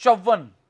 54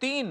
3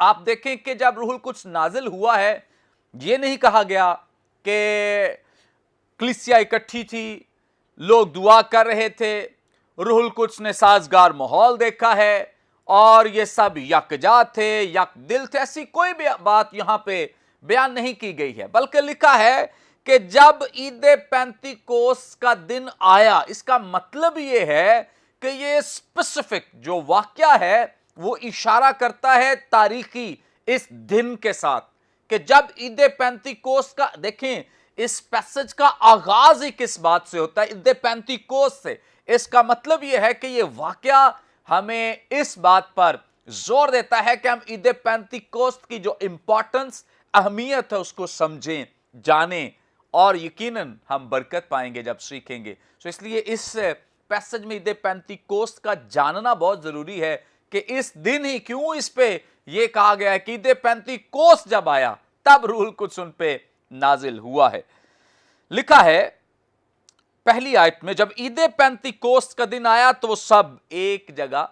آپ دیکھیں کہ جب روح القدس نازل ہوا ہے، یہ نہیں کہا گیا کہ کلیسیا اکٹھی تھی، لوگ دعا کر رہے تھے، روح القدس نے سازگار ماحول دیکھا ہے اور یہ سب یکجا تھے، یک دل تھے. ایسی کوئی بھی بات یہاں پہ بیان نہیں کی گئی ہے، بلکہ لکھا ہے کہ جب عید پینتیکوس کا دن آیا، اس کا مطلب یہ ہے کہ یہ اسپیسیفک جو واقعہ ہے وہ اشارہ کرتا ہے تاریخی اس دن کے ساتھ، کہ جب عید پینتیکوس کا، دیکھیں اس پیسج کا آغاز ہی کس بات سے ہوتا ہے؟ عید پینتیکوس سے. اس کا مطلب یہ ہے کہ یہ واقعہ ہمیں اس بات پر زور دیتا ہے کہ ہم عید پینتیکوس کی جو امپورٹنس، اہمیت ہے، اس کو سمجھیں، جانیں، اور یقیناً ہم برکت پائیں گے جب سیکھیں گے. اس لیے اس پیسج میں عید پینتیکوس کا جاننا بہت ضروری ہے کہ اس دن ہی کیوں اس پہ یہ کہا گیا ہے کہ عید پینتیکوس جب آیا تب روح القدس ان پہ نازل ہوا ہے. لکھا ہے پہلی آیت میں، جب عید پینتیکوس کا دن آیا تو وہ سب ایک جگہ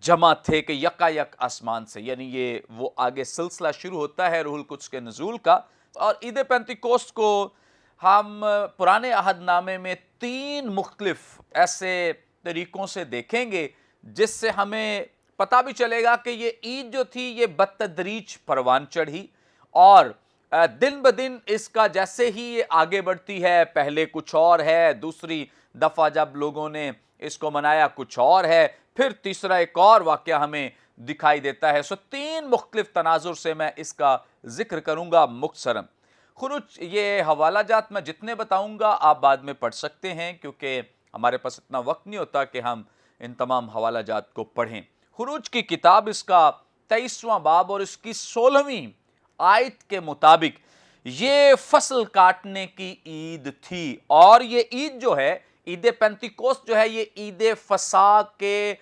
جمع تھے کہ یکا یک آسمان سے، یعنی یہ وہ آگے سلسلہ شروع ہوتا ہے روح القدس کے نزول کا. اور عید پینتیکوس کو ہم پرانے عہد نامے میں 3 مختلف ایسے طریقوں سے دیکھیں گے جس سے ہمیں پتہ بھی چلے گا کہ یہ عید جو تھی یہ بتدریج پروان چڑھی، اور دن بدن اس کا جیسے ہی یہ آگے بڑھتی ہے، پہلے کچھ اور ہے، دوسری دفعہ جب لوگوں نے اس کو منایا کچھ اور ہے، پھر تیسرا ایک اور واقعہ ہمیں دکھائی دیتا ہے. 3 مختلف تناظر سے میں اس کا ذکر کروں گا مختصراً. خروج، یہ حوالہ جات میں جتنے بتاؤں گا آپ بعد میں پڑھ سکتے ہیں، کیونکہ ہمارے پاس اتنا وقت نہیں ہوتا کہ ہم ان تمام حوالہ جات کو پڑھیں. خروج کی کتاب اس کا 23واں باب اور اس کی 16ویں آیت کے مطابق یہ فصل کاٹنے کی عید تھی، اور یہ عید جو ہے، عید پینتیکوس جو ہے، یہ عید فصح کے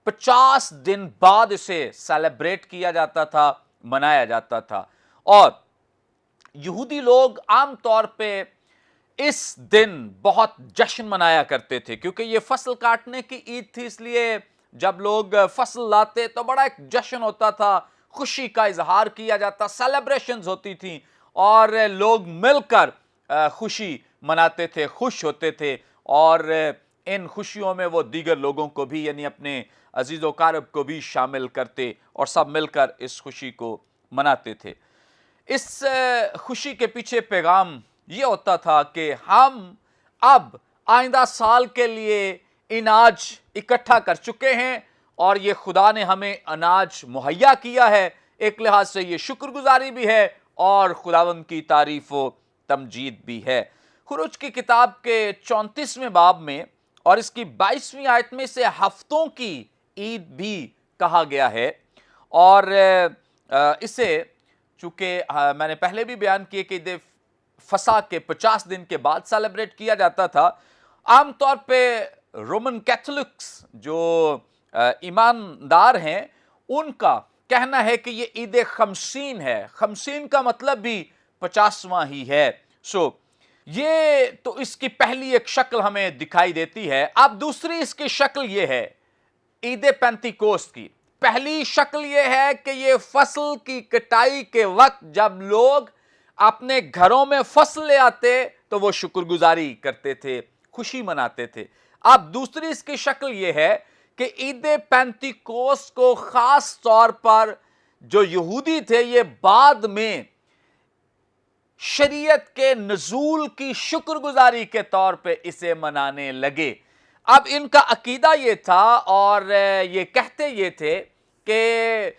50 دن بعد اسے سیلیبریٹ کیا جاتا تھا، منایا جاتا تھا. اور یہودی لوگ عام طور پہ اس دن بہت جشن منایا کرتے تھے، کیونکہ یہ فصل کاٹنے کی عید تھی. اس لیے جب لوگ فصل لاتے تو بڑا ایک جشن ہوتا تھا، خوشی کا اظہار کیا جاتا، سیلیبریشنز ہوتی تھیں، اور لوگ مل کر خوشی مناتے تھے، خوش ہوتے تھے، اور ان خوشیوں میں وہ دیگر لوگوں کو بھی، یعنی اپنے عزیز و اقارب کو بھی شامل کرتے، اور سب مل کر اس خوشی کو مناتے تھے. اس خوشی کے پیچھے پیغام یہ ہوتا تھا کہ ہم اب آئندہ سال کے لیے اناج اکٹھا کر چکے ہیں، اور یہ خدا نے ہمیں اناج مہیا کیا ہے. ایک لحاظ سے یہ شکر گزاری بھی ہے اور خداوند کی تعریف و تمجید بھی ہے. خروج کی کتاب کے 34ویں باب میں اور اس کی 22ویں آیت میں اسے ہفتوں کی عید بھی کہا گیا ہے. اور اسے چونکہ میں نے پہلے بھی بیان کیے کہ عید فصح کے 50 دن کے بعد سیلیبریٹ کیا جاتا تھا. عام طور پہ رومن کیتھولکس جو ایماندار ہیں ان کا کہنا ہے کہ یہ عید خمسین ہے. خمسین کا مطلب بھی 50واں ہی ہے. یہ تو اس کی پہلی ایک شکل ہمیں دکھائی دیتی ہے. اب دوسری اس کی شکل یہ ہے عید پینتیکوس کی. پہلی شکل یہ ہے کہ یہ فصل کی کٹائی کے وقت جب لوگ اپنے گھروں میں فصل لے آتے تو وہ شکر گزاری کرتے تھے، خوشی مناتے تھے. اب دوسری اس کی شکل یہ ہے کہ عید پینتیکوس کو خاص طور پر جو یہودی تھے یہ بعد میں شریعت کے نزول کی شکر گزاری کے طور پہ اسے منانے لگے. اب ان کا عقیدہ یہ تھا اور یہ کہتے یہ تھے کہ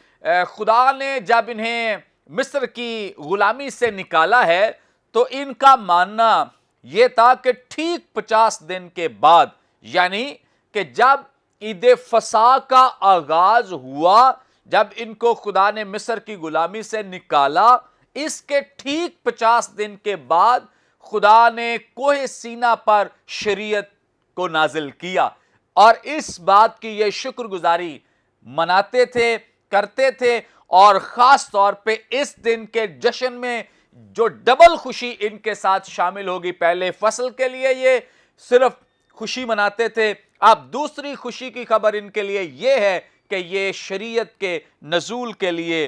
خدا نے جب انہیں مصر کی غلامی سے نکالا ہے تو ان کا ماننا یہ تھا کہ ٹھیک 50 دن کے بعد، یعنی کہ جب عید فصح کا آغاز ہوا، جب ان کو خدا نے مصر کی غلامی سے نکالا، اس کے ٹھیک 50 دن کے بعد خدا نے کوہ سینا پر شریعت کو نازل کیا، اور اس بات کی یہ شکر گزاری مناتے تھے، کرتے تھے. اور خاص طور پہ اس دن کے جشن میں جو ڈبل خوشی ان کے ساتھ شامل ہوگی، پہلے فصل کے لیے یہ صرف خوشی مناتے تھے، اب دوسری خوشی کی خبر ان کے لیے یہ ہے کہ یہ شریعت کے نزول کے لیے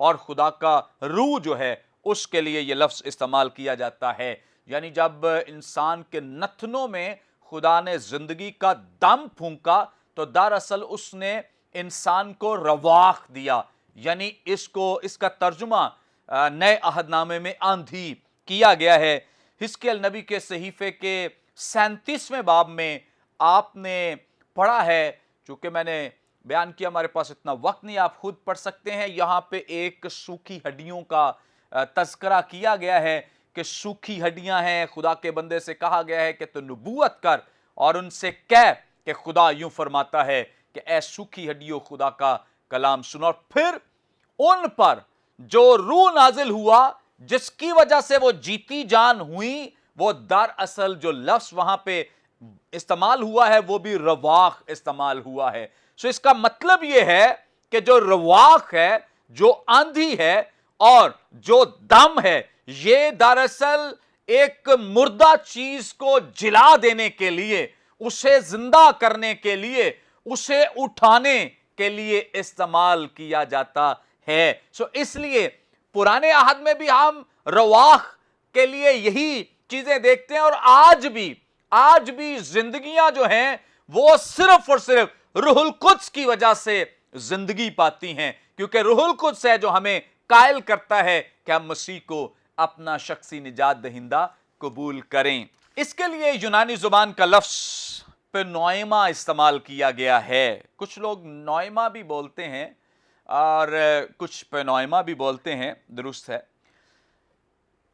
اور خدا کا روح جو ہے اس کے لیے یہ لفظ استعمال کیا جاتا ہے. یعنی جب انسان کے نتنوں میں خدا نے زندگی کا دم پھونکا تو دراصل اس نے انسان کو رواق دیا. یعنی اس کا ترجمہ نئے عہد نامے میں آندھی کیا گیا ہے. حزقیل نبی کے صحیفے کے 37ویں باب میں آپ نے پڑھا ہے. چونکہ میں نے بیان کیا ہمارے پاس اتنا وقت نہیں, آپ خود پڑھ سکتے ہیں. یہاں پہ ایک سوکھی ہڈیوں کا تذکرہ کیا گیا ہے کہ سوکھی ہڈیاں ہیں. خدا کے بندے سے کہا گیا ہے کہ تو نبوت کر اور ان سے کہہ کہ خدا یوں فرماتا ہے کہ اے سوکھی ہڈیوں خدا کا کلام سنو. اور پھر ان پر جو روح نازل ہوا جس کی وجہ سے وہ جیتی جان ہوئی, وہ دراصل جو لفظ وہاں پہ استعمال ہوا ہے وہ بھی رواق استعمال ہوا ہے. سو اس کا مطلب یہ ہے کہ جو رواق ہے, جو آندھی ہے اور جو دم ہے, یہ دراصل ایک مردہ چیز کو جلا دینے کے لیے, اسے زندہ کرنے کے لیے, اسے اٹھانے کے لیے استعمال کیا جاتا ہے. سو اس لیے پرانے عہد میں بھی ہم رواق کے لیے یہی چیزیں دیکھتے ہیں, اور آج بھی زندگیاں جو ہیں وہ صرف اور صرف روح القدس کی وجہ سے زندگی پاتی ہیں, کیونکہ روح القدس ہے جو ہمیں قائل کرتا ہے کہ ہم مسیح کو اپنا شخصی نجات دہندہ قبول کریں. اس کے لیے یونانی زبان کا لفظ پنوئما استعمال کیا گیا ہے. کچھ لوگ نوئما بھی بولتے ہیں اور کچھ پنوئما بھی بولتے ہیں, درست ہے.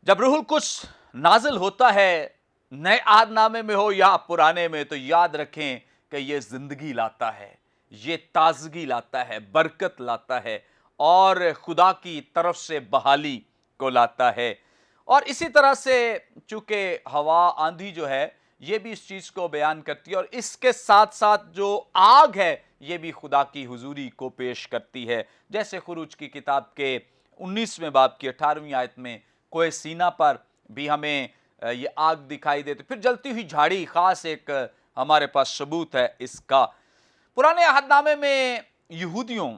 جب روح القدس نازل ہوتا ہے, نئے عہد نامے میں ہو یا پرانے میں, تو یاد رکھیں کہ یہ زندگی لاتا ہے, یہ تازگی لاتا ہے, برکت لاتا ہے اور خدا کی طرف سے بحالی کو لاتا ہے. اور اسی طرح سے چونکہ ہوا آندھی جو ہے یہ بھی اس چیز کو بیان کرتی ہے, اور اس کے ساتھ ساتھ جو آگ ہے یہ بھی خدا کی حضوری کو پیش کرتی ہے. جیسے خروج کی کتاب کے 19ویں باب کی 18ویں آیت میں کوہ سینا پر بھی ہمیں یہ آگ دکھائی دیتی, پھر جلتی ہوئی جھاڑی, خاص ایک ہمارے پاس ثبوت ہے اس کا. پرانے عہد نامے میں یہودیوں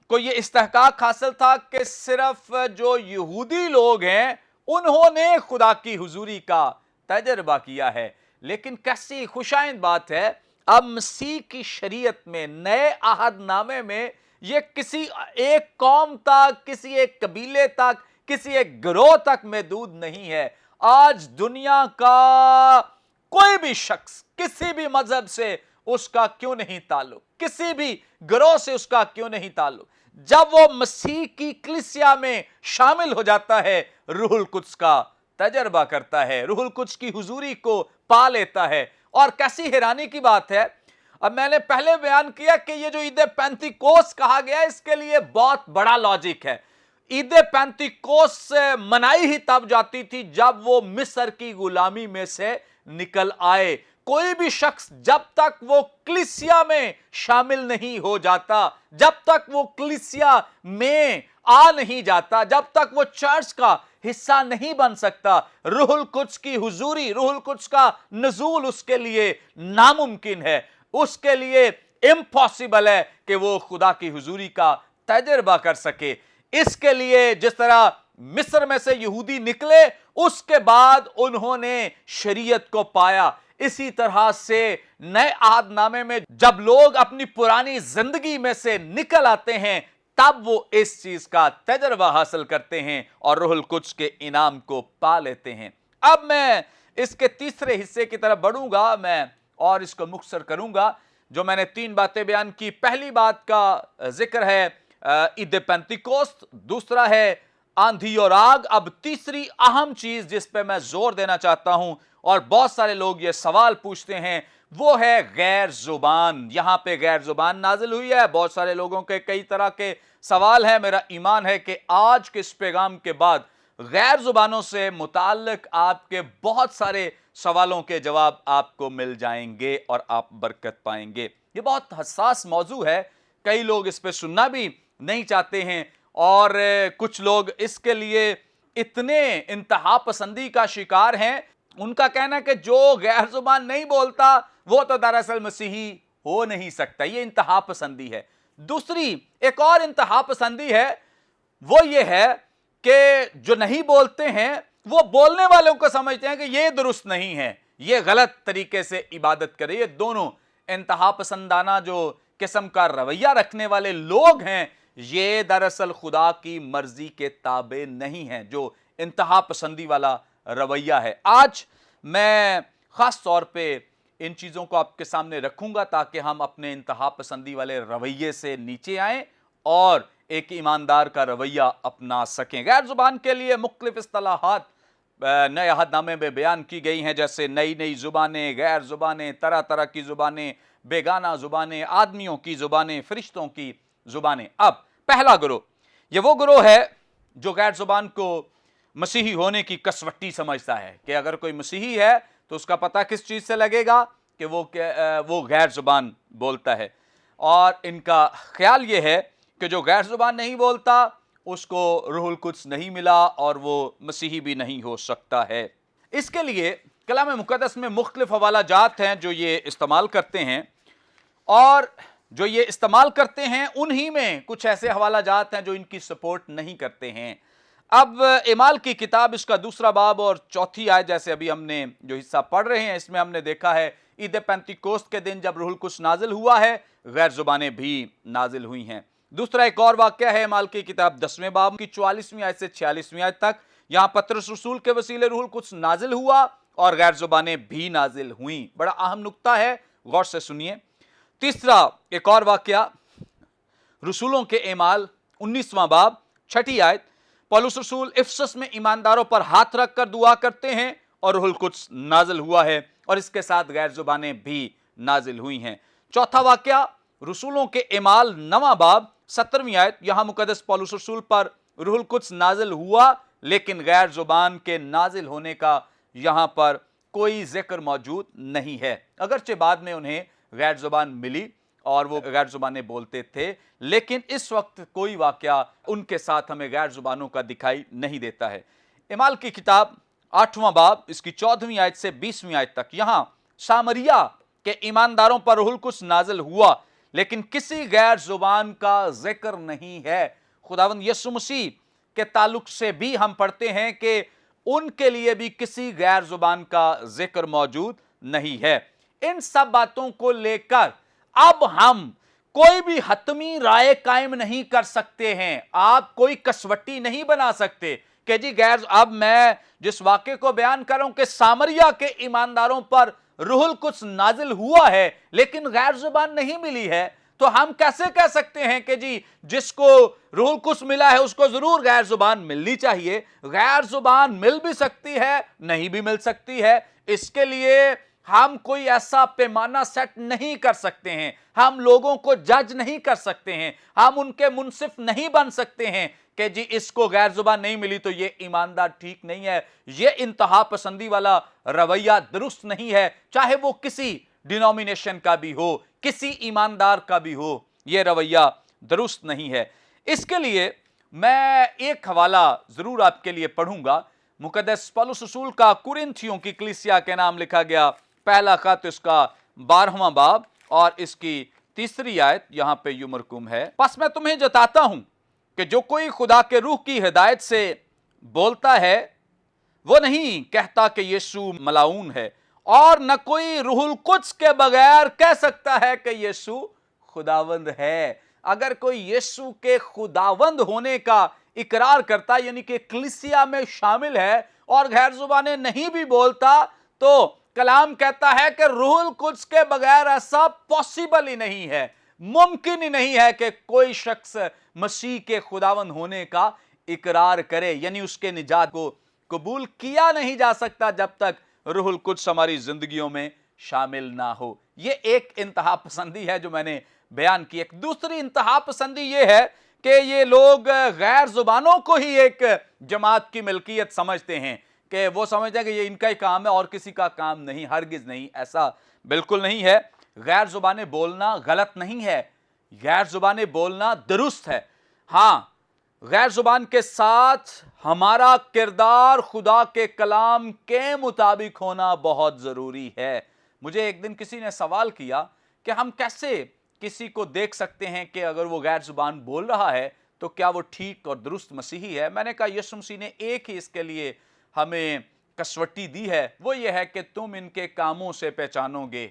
کو یہ استحقاق حاصل تھا کہ صرف جو یہودی لوگ ہیں انہوں نے خدا کی حضوری کا تجربہ کیا ہے. لیکن کیسی خوشائند بات ہے, اب مسیح کی شریعت میں, نئے عہد نامے میں, یہ کسی ایک قوم تک, کسی ایک قبیلے تک, کسی ایک گروہ تک محدود نہیں ہے. آج دنیا کا کوئی بھی شخص کسی بھی مذہب سے اس کا کیوں نہیں تعلق, کسی بھی گروہ سے اس کا کیوں نہیں تعلق, جب وہ مسیح کی کلیسیا میں شامل ہو جاتا ہے, روح القدس کا تجربہ کرتا ہے, روح القدس کی حضوری کو پا لیتا ہے. اور کیسی حیرانی کی بات ہے, اب میں نے پہلے بیان کیا کہ یہ جو عید پینتیکوست کہا گیا اس کے لیے بہت بڑا لاجک ہے. عید پینتیکوست منائی ہی تب جاتی تھی جب وہ مصر کی غلامی میں سے نکل آئے. کوئی بھی شخص جب تک وہ کلیسیا میں شامل نہیں ہو جاتا, جب تک وہ کلیسیا میں آ نہیں جاتا, جب تک وہ چرچ کا حصہ نہیں بن سکتا, روح القدس کی حضوری, روح القدس کا نزول اس کے لیے ناممکن ہے, اس کے لیے امپاسبل ہے کہ وہ خدا کی حضوری کا تجربہ کر سکے. اس کے لیے جس طرح مصر میں سے یہودی نکلے, اس کے بعد انہوں نے شریعت کو پایا, اسی طرح سے نئے عہد نامے میں جب لوگ اپنی پرانی زندگی میں سے نکل آتے ہیں تب وہ اس چیز کا تجربہ حاصل کرتے ہیں اور روح القدس کے انعام کو پا لیتے ہیں. اب میں اس کے تیسرے حصے کی طرف بڑھوں گا, میں اور اس کو مختصر کروں گا. جو میں نے 3 باتیں بیان کی, پہلی بات کا ذکر ہے عید پینتیکوست, دوسرا ہے آندھی اور آگ. اب تیسری اہم چیز جس پہ میں زور دینا چاہتا ہوں اور بہت سارے لوگ یہ سوال پوچھتے ہیں وہ ہے غیر زبان. یہاں پہ غیر زبان نازل ہوئی ہے, بہت سارے لوگوں کے کئی طرح کے سوال ہیں. میرا ایمان ہے کہ آج کے اس پیغام کے بعد غیر زبانوں سے متعلق آپ کے بہت سارے سوالوں کے جواب آپ کو مل جائیں گے اور آپ برکت پائیں گے. یہ بہت حساس موضوع ہے, کئی لوگ اس پہ سننا بھی نہیں چاہتے ہیں اور کچھ لوگ اس کے لیے اتنے انتہا پسندی کا شکار ہیں. ان کا کہنا ہے کہ جو غیر زبان نہیں بولتا وہ تو دراصل مسیحی ہو نہیں سکتا. یہ انتہا پسندی ہے. دوسری ایک اور انتہا پسندی ہے, وہ یہ ہے کہ جو نہیں بولتے ہیں وہ بولنے والوں کو سمجھتے ہیں کہ یہ درست نہیں ہے, یہ غلط طریقے سے عبادت کرے. یہ دونوں انتہا پسندانہ جو قسم کا رویہ رکھنے والے لوگ ہیں, یہ دراصل خدا کی مرضی کے تابع نہیں ہیں, جو انتہا پسندی والا رویہ ہے. آج میں خاص طور پہ ان چیزوں کو آپ کے سامنے رکھوں گا تاکہ ہم اپنے انتہا پسندی والے رویے سے نیچے آئیں اور ایک ایماندار کا رویہ اپنا سکیں. غیر زبان کے لیے مختلف اصطلاحات نئے عہد نامے میں بیان کی گئی ہیں, جیسے نئی زبانیں, غیر زبانیں, طرح طرح کی زبانیں, بیگانہ زبانیں, آدمیوں کی زبانیں, فرشتوں کی زبانیں. اب پہلا گروہ, یہ وہ گروہ ہے جو غیر زبان کو مسیحی ہونے کی کسوٹی سمجھتا ہے کہ اگر کوئی مسیحی ہے تو اس کا پتہ کس چیز سے لگے گا کہ وہ غیر زبان بولتا ہے. اور ان کا خیال یہ ہے کہ جو غیر زبان نہیں بولتا اس کو روح القدس نہیں ملا اور وہ مسیحی بھی نہیں ہو سکتا ہے. اس کے لیے کلام مقدس میں مختلف حوالہ جات ہیں جو یہ استعمال کرتے ہیں, اور جو یہ استعمال کرتے ہیں انہی میں کچھ ایسے حوالہ جات ہیں جو ان کی سپورٹ نہیں کرتے ہیں. اب اعمال کی کتاب اس کا 2 باب اور 4 آیت, جیسے ابھی ہم نے جو حصہ پڑھ رہے ہیں اس میں ہم نے دیکھا ہے عید پینتیکوست کے دن جب روح القدس نازل ہوا ہے, غیر زبانیں بھی نازل ہوئی ہیں. دوسرا ایک اور واقعہ ہے اعمال کی کتاب 10 باب کی 44ویں آیت سے 46ویں آیت تک. یہاں پطرس رسول کے وسیلے روح القدس نازل ہوا اور غیر زبانیں بھی نازل ہوئیں. بڑا اہم نقطہ ہے, غور سے سنیے. تیسرا ایک اور واقعہ رسولوں کے اعمال 19واں باب 6 آیت, پولس رسول افسس میں ایمانداروں پر ہاتھ رکھ کر دعا کرتے ہیں اور روح القدس نازل ہوا ہے اور اس کے ساتھ غیر زبانیں بھی نازل ہوئی ہیں. چوتھا واقعہ رسولوں کے اعمال 9واں باب 17ویں آیت, یہاں مقدس پولس رسول پر روح القدس نازل ہوا لیکن غیر زبان کے نازل ہونے کا یہاں پر کوئی ذکر موجود نہیں ہے, اگرچہ بعد میں انہیں غیر زبان ملی اور وہ غیر زبانیں بولتے تھے, لیکن اس وقت کوئی واقعہ ان کے ساتھ ہمیں غیر زبانوں کا دکھائی نہیں دیتا ہے. اعمال کی کتاب 8واں باب اس کی 14ویں آیت سے 20ویں آیت تک, یہاں سامریہ کے ایمانداروں پر روح القدس نازل ہوا لیکن کسی غیر زبان کا ذکر نہیں ہے. خداوند یسوع مسیح کے تعلق سے بھی ہم پڑھتے ہیں کہ ان کے لیے بھی کسی غیر زبان کا ذکر موجود نہیں ہے. ان سب باتوں کو لے کر اب ہم کوئی بھی حتمی رائے قائم نہیں کر سکتے ہیں, آپ کوئی کسوٹی نہیں بنا سکتے کہ جی اب میں جس واقعے کو بیان کر رہا ہوں کہ سامریہ کے ایمانداروں پر روح القدس نازل ہوا ہے لیکن غیر زبان نہیں ملی ہے, تو ہم کیسے کہہ سکتے ہیں کہ جی جس کو روح القدس ملا ہے اس کو ضرور غیر زبان ملنی چاہیے. غیر زبان مل بھی سکتی ہے, نہیں بھی مل سکتی ہے. اس کے لیے ہم کوئی ایسا پیمانہ سیٹ نہیں کر سکتے ہیں, ہم لوگوں کو جج نہیں کر سکتے ہیں, ہم ان کے منصف نہیں بن سکتے ہیں کہ جی اس کو غیر زبان نہیں ملی تو یہ ایماندار ٹھیک نہیں ہے. یہ انتہا پسندی والا رویہ درست نہیں ہے, چاہے وہ کسی ڈینومینیشن کا بھی ہو, کسی ایماندار کا بھی ہو, یہ رویہ درست نہیں ہے. اس کے لیے میں ایک حوالہ ضرور آپ کے لیے پڑھوں گا. مقدس پولس رسول کا کرنتھیوں کی کلیسیا کے نام لکھا گیا پہلا خط, اس کا 12واں باب اور اس کی 3 آیت یہاں پہ یوں مرقوم ہے, پس میں تمہیں جتاتا ہوں کہ جو کوئی خدا کے روح کی ہدایت سے بولتا ہے وہ نہیں کہتا کہ یسوع ملعون ہے, اور نہ کوئی روح القدس کے بغیر کہہ سکتا ہے کہ یسوع خداوند ہے. اگر کوئی یسوع کے خداوند ہونے کا اقرار کرتا, یعنی کہ کلیسیا میں شامل ہے اور غیر زبانیں نہیں بھی بولتا, تو کلام کہتا ہے کہ روح القدس کے بغیر ایسا پاسیبل ہی نہیں ہے, ممکن ہی نہیں ہے کہ کوئی شخص مسیح کے خداوند ہونے کا اقرار کرے, یعنی اس کے نجات کو قبول کیا نہیں جا سکتا جب تک روح القدس ہماری زندگیوں میں شامل نہ ہو. یہ ایک انتہا پسندی ہے جو میں نے بیان کی. ایک دوسری انتہا پسندی یہ ہے کہ یہ لوگ غیر زبانوں کو ہی ایک جماعت کی ملکیت سمجھتے ہیں, کہ وہ سمجھتے ہیں کہ یہ ان کا ہی کام ہے اور کسی کا کام نہیں. ہرگز نہیں, ایسا بالکل نہیں ہے. غیر زبانیں بولنا غلط نہیں ہے, غیر زبانیں بولنا درست ہے. ہاں, غیر زبان کے ساتھ ہمارا کردار خدا کے کلام کے مطابق ہونا بہت ضروری ہے. مجھے ایک دن کسی نے سوال کیا کہ ہم کیسے کسی کو دیکھ سکتے ہیں کہ اگر وہ غیر زبان بول رہا ہے تو کیا وہ ٹھیک اور درست مسیحی ہے؟ میں نے کہا یسوع مسیح نے ایک ہی اس کے لیے ہمیں کسوٹی دی ہے، وہ یہ ہے کہ تم ان کے کاموں سے پہچانو گے،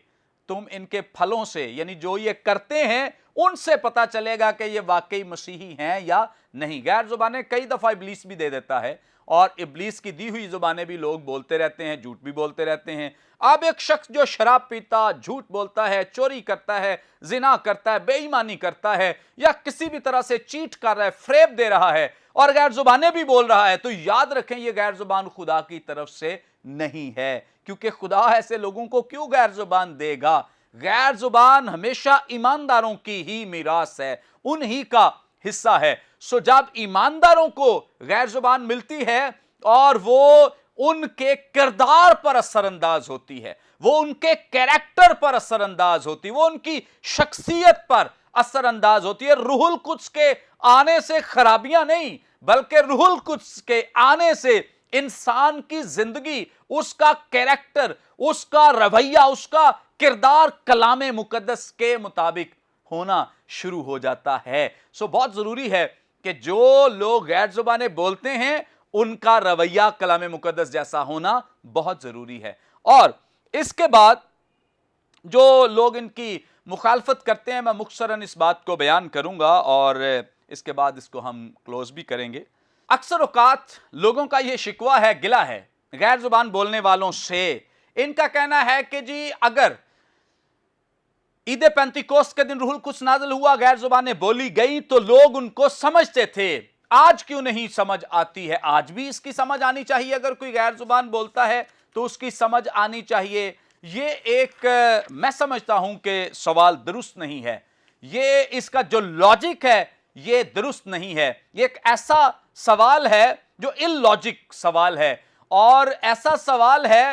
تم ان کے پھلوں سے، یعنی جو یہ کرتے ہیں ان سے پتا چلے گا کہ یہ واقعی مسیحی ہیں یا نہیں۔ غیر زبانیں کئی دفعہ ابلیس بھی دے دیتا ہے، اور ابلیس کی دی ہوئی زبانیں بھی لوگ بولتے رہتے ہیں، جھوٹ بھی بولتے رہتے ہیں۔ اب ایک شخص جو شراب پیتا، جھوٹ بولتا ہے، چوری کرتا ہے، زنا کرتا ہے، بے ایمانی کرتا ہے، یا کسی بھی طرح سے چیٹ کر رہا ہے، فریب دے رہا ہے، اور غیر زبانیں بھی بول رہا ہے، تو یاد رکھیں یہ غیر زبان خدا کی طرف سے نہیں ہے، کیونکہ خدا ایسے لوگوں کو کیوں غیر زبان دے گا؟ غیر زبان ہمیشہ ایمانداروں کی ہی میراث ہے، انہی کا حصہ ہے۔ سو جب ایمانداروں کو غیر زبان ملتی ہے اور وہ ان کے کردار پر اثر انداز ہوتی ہے، وہ ان کے کیریکٹر پر اثر انداز ہوتی ہے، وہ ان کی شخصیت پر اثر انداز ہوتی ہے۔ روح القدس کے آنے سے خرابیاں نہیں، بلکہ روح القدس کے آنے سے انسان کی زندگی، اس کا کیریکٹر، اس کا رویہ، اس کا کردار کلام مقدس کے مطابق ہونا شروع ہو جاتا ہے۔ سو بہت ضروری ہے کہ جو لوگ غیر زبانیں بولتے ہیں ان کا رویہ کلام مقدس جیسا ہونا بہت ضروری ہے۔ اور اس کے بعد جو لوگ ان کی مخالفت کرتے ہیں، میں مختصراً اس بات کو بیان کروں گا اور اس کے بعد اس کو ہم کلوز بھی کریں گے۔ اکثر اوقات لوگوں کا یہ شکوہ ہے، گلہ ہے غیر زبان بولنے والوں سے۔ ان کا کہنا ہے کہ جی اگر عید پینتیکوست کے دن روح القدس نازل ہوا، غیر زبانیں بولی گئی تو لوگ ان کو سمجھتے تھے، آج کیوں نہیں سمجھ آتی ہے؟ آج بھی اس کی سمجھ آنی چاہیے، اگر کوئی غیر زبان بولتا ہے تو اس کی سمجھ آنی چاہیے۔ یہ ایک میں سمجھتا ہوں کہ سوال درست نہیں ہے، یہ اس کا جو لاجک ہے یہ درست نہیں ہے، یہ ایک ایسا سوال ہے جو ان لاجک سوال ہے، اور ایسا سوال ہے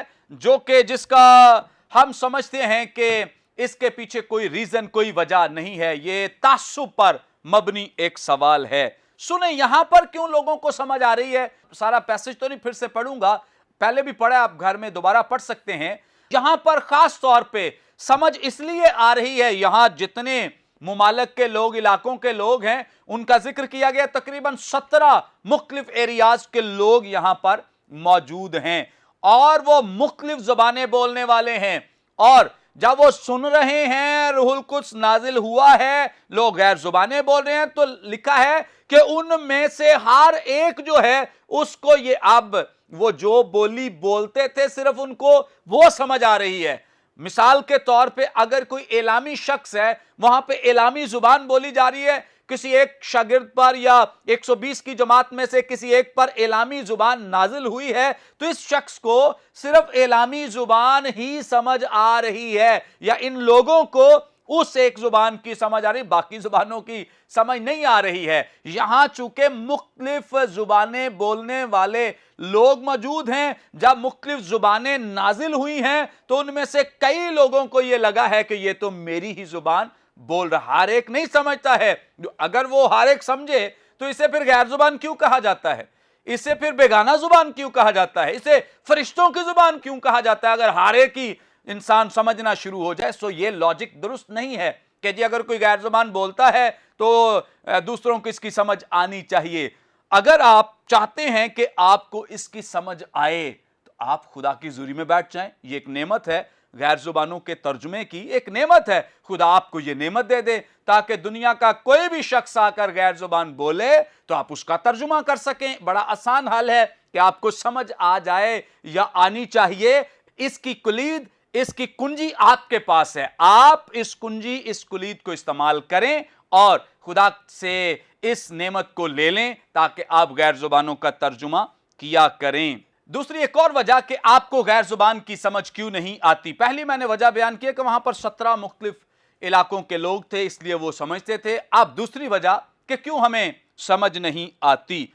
جو کہ جس کا ہم سمجھتے ہیں کہ اس کے پیچھے کوئی ریزن، کوئی وجہ نہیں ہے، یہ تعصب پر مبنی ایک سوال ہے۔ سنیں یہاں پر کیوں لوگوں کو سمجھ آ رہی ہے، سارا پیسج تو نہیں پھر سے پڑھوں گا، پہلے بھی پڑھا، آپ گھر میں دوبارہ پڑھ سکتے ہیں۔ یہاں پر خاص طور پہ سمجھ اس لیے آ رہی ہے، یہاں جتنے ممالک کے لوگ، علاقوں کے لوگ ہیں، ان کا ذکر کیا گیا، تقریباً 17 مختلف ایریاز کے لوگ یہاں پر موجود ہیں، اور وہ مختلف زبانیں بولنے والے ہیں، اور جب وہ سن رہے ہیں روح القدس نازل ہوا ہے، لوگ غیر زبانیں بول رہے ہیں، تو لکھا ہے کہ ان میں سے ہر ایک جو ہے اس کو یہ اب وہ جو بولی بولتے تھے صرف ان کو وہ سمجھ آ رہی ہے۔ مثال کے طور پہ اگر کوئی اعلامی شخص ہے، وہاں پہ اعلامی زبان بولی جا رہی ہے، کسی ایک شاگرد پر یا 120 کی جماعت میں سے کسی ایک پر اعلامی زبان نازل ہوئی ہے، تو اس شخص کو صرف اعلامی زبان ہی سمجھ آ رہی ہے، یا ان لوگوں کو اس ایک زبان کی سمجھ آ رہی، باقی زبانوں کی سمجھ نہیں آ رہی ہے۔ یہاں چونکہ مختلف زبانیں بولنے والے لوگ موجود ہیں، جب مختلف زبانیں نازل ہوئی ہیں تو ان میں سے کئی لوگوں کو یہ لگا ہے کہ یہ تو میری ہی زبان بول رہا۔ ہر ایک نہیں سمجھتا ہے، اگر وہ ہر ایک سمجھے تو اسے پھر غیر زبان کیوں کہا جاتا ہے؟ اسے پھر بیگانہ زبان کیوں کہا جاتا ہے؟ اسے فرشتوں کی زبان کیوں کہا جاتا ہے اگر ہر ایک ہی انسان سمجھنا شروع ہو جائے؟ سو یہ لاجک درست نہیں ہے کہ جی اگر کوئی غیر زبان بولتا ہے تو دوسروں کو اس کی سمجھ آنی چاہیے۔ اگر آپ چاہتے ہیں کہ آپ کو اس کی سمجھ آئے تو آپ خدا کی حضوری میں بیٹھ جائیں، یہ ایک نعمت ہے، غیر زبانوں کے ترجمے کی ایک نعمت ہے، خدا آپ کو یہ نعمت دے دے تاکہ دنیا کا کوئی بھی شخص آ کر غیر زبان بولے تو آپ اس کا ترجمہ کر سکیں۔ بڑا آسان حل ہے کہ آپ کو سمجھ آ جائے یا آنی چاہیے۔ اس کی کلید، اس کی کنجی آپ کے پاس ہے، آپ اس کنجی، اس کلید کو استعمال کریں اور خدا سے اس نعمت کو لے لیں تاکہ آپ غیر زبانوں کا ترجمہ کیا کریں۔ دوسری ایک اور وجہ کہ آپ کو غیر زبان کی سمجھ کیوں نہیں آتی، پہلی میں نے وجہ بیان کی کہ وہاں پر 17 مختلف علاقوں کے لوگ تھے اس لیے وہ سمجھتے تھے۔ اب دوسری وجہ کہ کیوں ہمیں سمجھ نہیں آتی،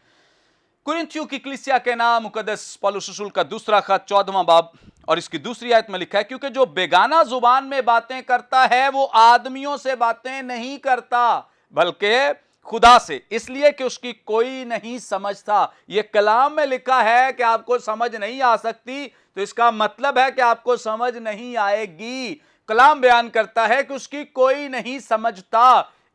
کرنتھیوں کی کلیسیا کے نام مقدس پولس رسول کا دوسرا خط 14واں باب اور اس کی دوسری آیت میں لکھا ہے، کیونکہ جو بیگانہ زبان میں باتیں کرتا ہے وہ آدمیوں سے باتیں نہیں کرتا بلکہ خدا سے، اس لیے کہ اس کی کوئی نہیں سمجھتا۔ یہ کلام میں لکھا ہے کہ آپ کو سمجھ نہیں آ سکتی تو اس کا مطلب ہے کہ آپ کو سمجھ نہیں آئے گی۔ کلام بیان کرتا ہے کہ اس کی کوئی نہیں سمجھتا،